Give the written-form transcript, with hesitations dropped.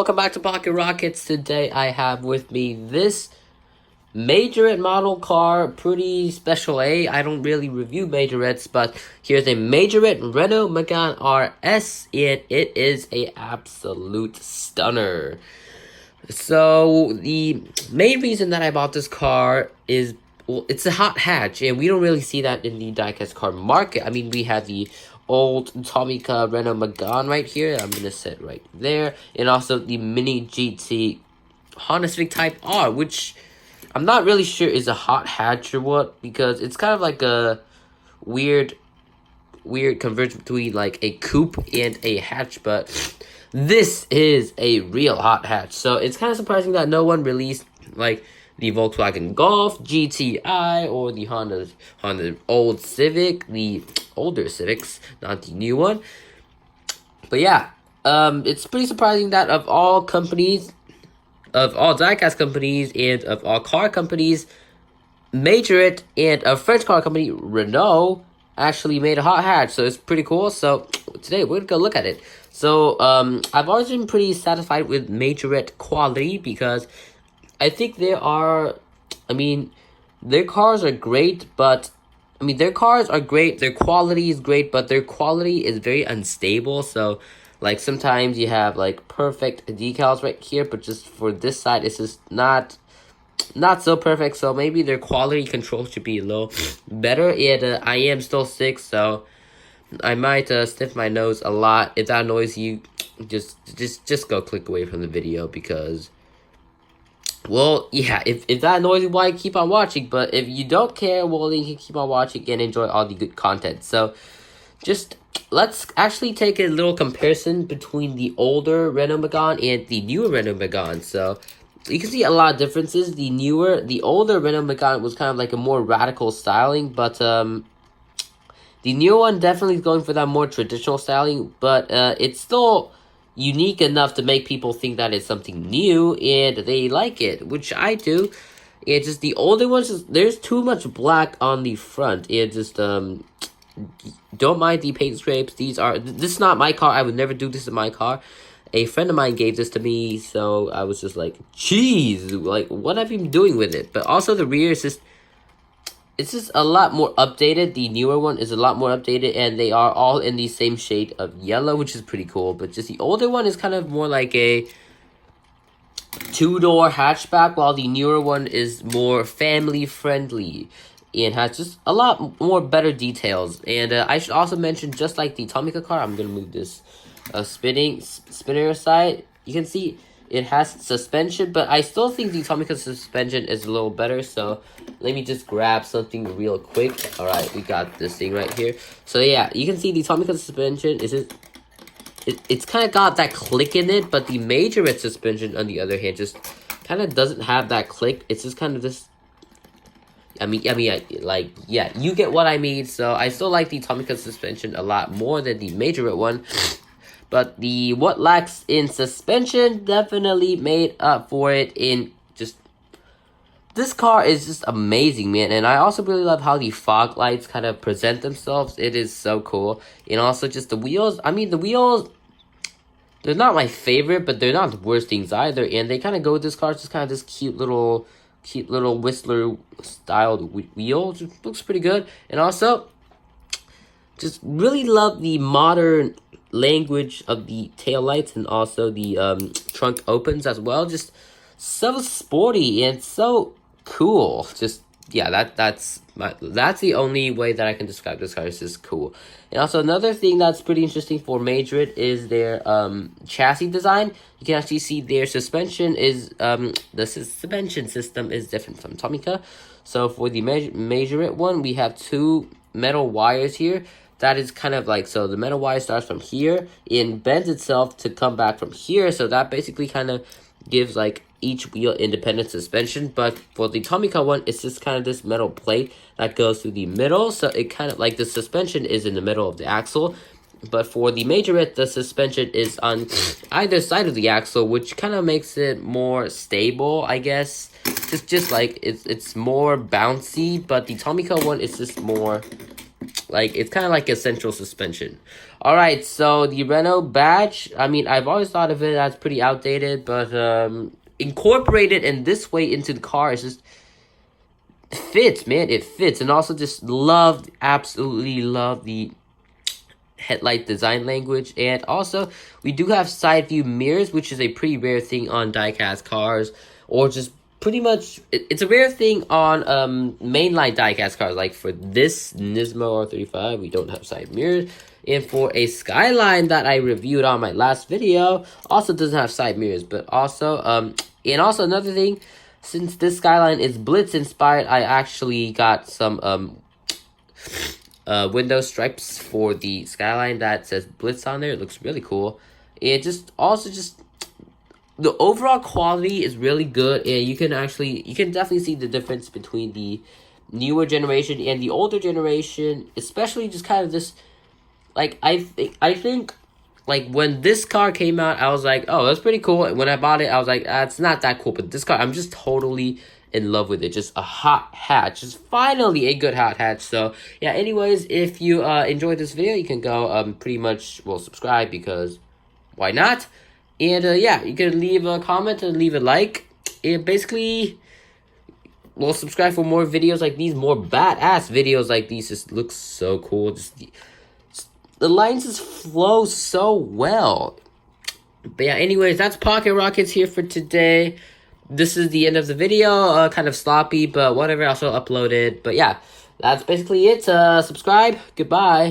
Welcome back to Pocket Rockets. Today I have with me this Majorette model car, pretty special A. I don't really review Majorettes, but here's a Majorette Renault Megane RS, and it is a absolute stunner. So the main reason that I bought this car is, well, it's a hot hatch, and we don't really see that in the diecast car market. I mean, we have the old Tomica Renault Megane right here. I'm gonna set right there, and also the Mini GT Honda Civic Type R, which I'm not really sure is a hot hatch or what, because it's kind of like a weird convergence between like a coupe and a hatch, but this is a real hot hatch. So it's kind of surprising that no one released like the Volkswagen Golf GTI or the Honda old Civic, the older Civics, not the new one. But yeah, it's pretty surprising that of all companies, of all diecast companies, and of all car companies, Majorette and a French car company, Renault, actually made a hot hatch. So it's pretty cool. So today we're gonna go look at it. So I've always been pretty satisfied with Majorette quality, because I think their cars are great, but their cars are great, their quality is great, but their quality is very unstable. So like sometimes you have like perfect decals right here, but just for this side it's just not so perfect. So maybe their quality control should be a little better. And I am still sick, so I might sniff my nose a lot. If that annoys you, just go click away from the video, because, well, yeah, if that annoys you, why keep on watching? But if you don't care, well, then you can keep on watching and enjoy all the good content. So just let's actually take a little comparison between the older Renault Megane and the newer Renault Megane. So you can see a lot of differences. The older Renault Megane was kind of like a more radical styling, but the new one definitely is going for that more traditional styling, but it's still unique enough to make people think that it's something new, and they like it, which I do. It's just the older ones, there's too much black on the front. It just, don't mind the paint scrapes. This is not my car. I would never do this in my car. A friend of mine gave this to me, so I was just like, jeez, like, what have you been doing with it? But also the rear is just, it's just a lot more updated. The newer one is a lot more updated, and they are all in the same shade of yellow, which is pretty cool. But just the older one is kind of more like a two-door hatchback, while the newer one is more family-friendly and has just a lot more better details. And I should also mention, just like the Tomica car, I'm going to move this spinner aside. You can see it has suspension, but I still think the Tomica suspension is a little better. So let me just grab something real quick. All right, we got this thing right here. So yeah, you can see the Tomica suspension is it's kind of got that click in it, but the Majorette suspension, on the other hand, just kind of doesn't have that click. It's just kind of this. Yeah, you get what I mean. So I still like the Tomica suspension a lot more than the Majorette one. But the what lacks in suspension definitely made up for it in just... This car is just amazing, man. And I also really love how the fog lights kind of present themselves. It is so cool. And also just the wheels. The wheels, they're not my favorite, but they're not the worst things either. And they kind of go with this car. It's just kind of this cute little Whistler styled wheel. Just looks pretty good. And also, just really love the modern language of the taillights, and also the trunk opens as well. Just so sporty and so cool. Just, yeah, that's the only way that I can describe this car. It's just cool. And also another thing that's pretty interesting for Majorette is their chassis design. You can actually see their suspension is the suspension system is different from Tomica. So for the Majorette one, we have two metal wires here. That is kind of like, so the metal wire starts from here and bends itself to come back from here. So that basically kind of gives like each wheel independent suspension. But for the Tomica one, it's just kind of this metal plate that goes through the middle. So it kind of like the suspension is in the middle of the axle. But for the Majorette, the suspension is on either side of the axle, which kind of makes it more stable, I guess. Just like it's more bouncy. But the Tomica one is just more like it's kind of like a central suspension. All right, so the Renault Badge. I mean, I've always thought of it as pretty outdated, but incorporated in this way into the car is just fits, man. It fits, and also just absolutely love the headlight design language. And also, we do have side view mirrors, which is a pretty rare thing on diecast cars, or just pretty much it's a rare thing on mainline diecast cars. Like for this Nismo R35, we don't have side mirrors. And for a Skyline that I reviewed on my last video, also doesn't have side mirrors. But also, and also another thing, since this Skyline is Blitz inspired, I actually got some window stripes for the Skyline that says Blitz on there. It looks really cool. It just the overall quality is really good, and you can definitely see the difference between the newer generation and the older generation, especially just kind of this, like, I think like when this car came out, I was like, oh, that's pretty cool. And when I bought it, I was like, it's not that cool. But this car, I'm just totally in love with it. Just a hot hatch. Just finally a good hot hatch. So yeah, anyways, if you enjoyed this video, you can go pretty much, well, subscribe, because why not? And yeah, you can leave a comment and leave a like. And basically, well, subscribe for more videos like these, more badass videos like these. Just looks so cool. Just the lines just flow so well. But yeah, anyways, that's Pocket Rockets here for today. This is the end of the video. Kind of sloppy, but whatever. I'll still upload it. But yeah, that's basically it. Subscribe. Goodbye.